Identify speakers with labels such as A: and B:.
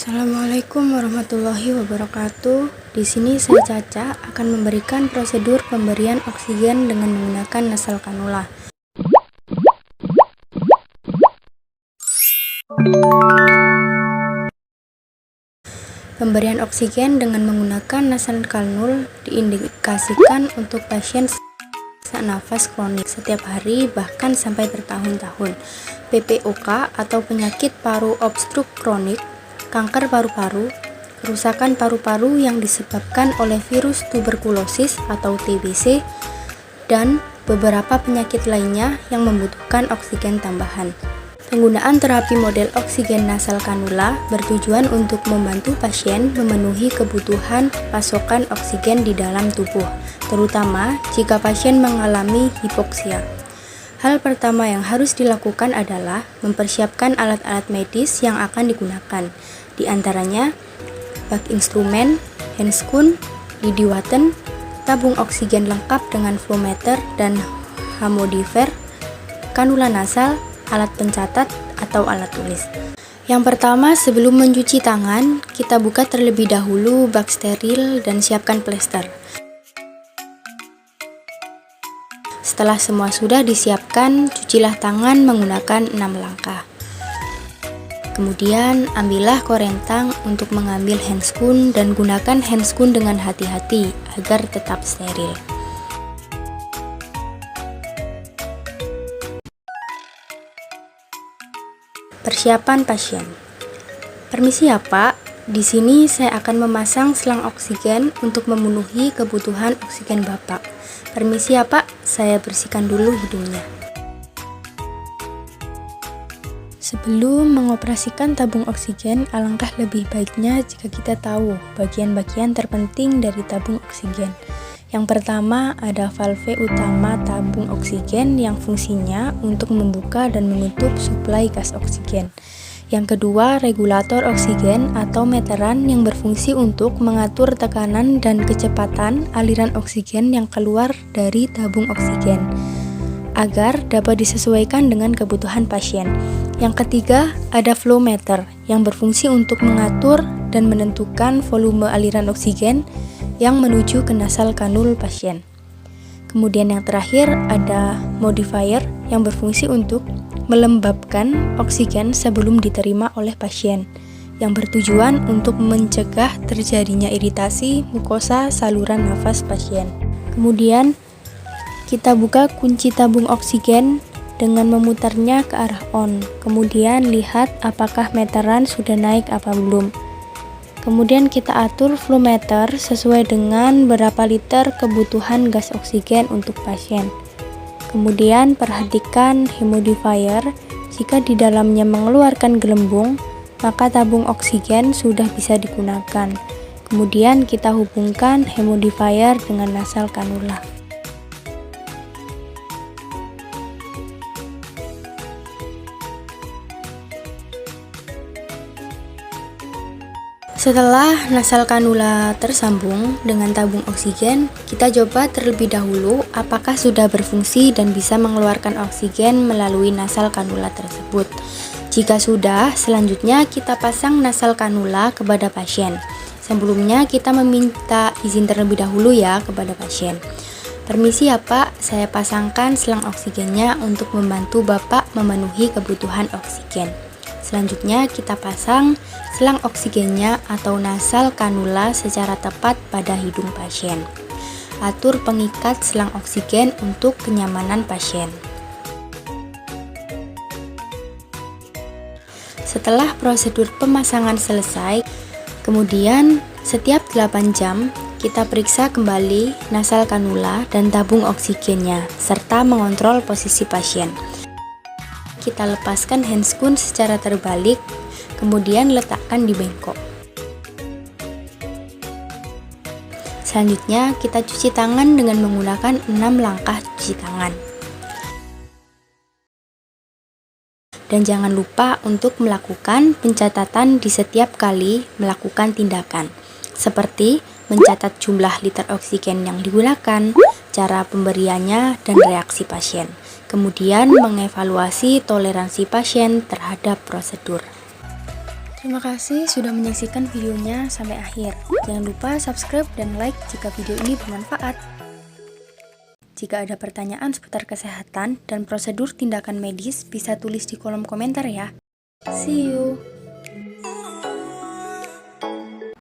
A: Assalamualaikum warahmatullahi wabarakatuh. Di sini saya Caca akan memberikan prosedur pemberian oksigen dengan menggunakan nasal kanula. Pemberian oksigen dengan menggunakan nasal kanul diindikasikan untuk pasien sesak nafas kronik setiap hari bahkan sampai bertahun-tahun, PPOK atau penyakit paru obstruk kronik, kanker paru-paru, kerusakan paru-paru yang disebabkan oleh virus tuberkulosis atau TBC, dan beberapa penyakit lainnya yang membutuhkan oksigen tambahan. Penggunaan terapi model oksigen nasal kanula bertujuan untuk membantu pasien memenuhi kebutuhan pasokan oksigen di dalam tubuh, terutama jika pasien mengalami hipoksia. Hal pertama yang harus dilakukan adalah mempersiapkan alat-alat medis yang akan digunakan, di antaranya bak instrumen, handscoon, didiwaten, tabung oksigen lengkap dengan flowmeter dan hemodifer, kanula nasal, alat pencatat atau alat tulis. Yang pertama, sebelum mencuci tangan, kita buka terlebih dahulu bak steril dan siapkan plester. Setelah semua sudah disiapkan, cucilah tangan menggunakan 6 langkah. Kemudian, ambillah korentang untuk mengambil handscoon dan gunakan handscoon dengan hati-hati agar tetap steril. Persiapan pasien. Permisi ya Pak, di sini saya akan memasang selang oksigen untuk memenuhi kebutuhan oksigen Bapak. Permisi ya Pak, saya bersihkan dulu hidungnya. Sebelum mengoperasikan tabung oksigen, alangkah lebih baiknya jika kita tahu bagian-bagian terpenting dari tabung oksigen. Yang pertama ada valve utama tabung oksigen yang fungsinya untuk membuka dan menutup suplai gas oksigen. Yang kedua, regulator oksigen atau meteran yang berfungsi untuk mengatur tekanan dan kecepatan aliran oksigen yang keluar dari tabung oksigen agar dapat disesuaikan dengan kebutuhan pasien. Yang ketiga, ada flowmeter yang berfungsi untuk mengatur dan menentukan volume aliran oksigen yang menuju ke nasal kanul pasien. Kemudian yang terakhir ada modifier yang berfungsi untuk melembabkan oksigen sebelum diterima oleh pasien, yang bertujuan untuk mencegah terjadinya iritasi mukosa saluran nafas pasien. Kemudian kita buka kunci tabung oksigen dengan memutarnya ke arah on. Kemudian lihat apakah meteran sudah naik apa belum. Kemudian kita atur flowmeter sesuai dengan berapa liter kebutuhan gas oksigen untuk pasien. Kemudian perhatikan hemodifier, jika di dalamnya mengeluarkan gelembung, maka tabung oksigen sudah bisa digunakan. Kemudian kita hubungkan hemodifier dengan nasal kanula. Setelah nasal kanula tersambung dengan tabung oksigen, kita coba terlebih dahulu apakah sudah berfungsi dan bisa mengeluarkan oksigen melalui nasal kanula tersebut. Jika sudah, selanjutnya kita pasang nasal kanula kepada pasien. Sebelumnya kita meminta izin terlebih dahulu ya kepada pasien. Permisi ya Pak, saya pasangkan selang oksigennya untuk membantu Bapak memenuhi kebutuhan oksigen. Selanjutnya kita pasang selang oksigennya atau nasal kanula secara tepat pada hidung pasien. Atur pengikat selang oksigen untuk kenyamanan pasien. Setelah prosedur pemasangan selesai, kemudian setiap 8 jam kita periksa kembali nasal kanula dan tabung oksigennya serta mengontrol posisi pasien. Kita lepaskan handscoon secara terbalik, kemudian letakkan di bengkok. Selanjutnya, kita cuci tangan dengan menggunakan 6 langkah cuci tangan. Dan jangan lupa untuk melakukan pencatatan di setiap kali melakukan tindakan, seperti mencatat jumlah liter oksigen yang digunakan, cara pemberiannya, dan reaksi pasien. Kemudian mengevaluasi toleransi pasien terhadap prosedur. Terima kasih sudah menyaksikan videonya sampai akhir. Jangan lupa subscribe dan like jika video ini bermanfaat. Jika ada pertanyaan seputar kesehatan dan prosedur tindakan medis, bisa tulis di kolom komentar ya. See you!